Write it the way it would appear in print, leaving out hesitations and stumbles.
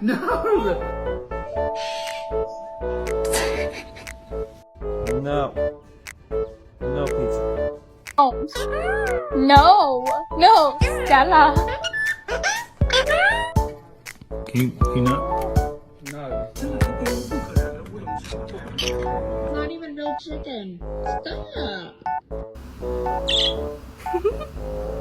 No. No. No pizza. Oh. No. No. Stella. Can you not? No. Not even real chicken. Stop.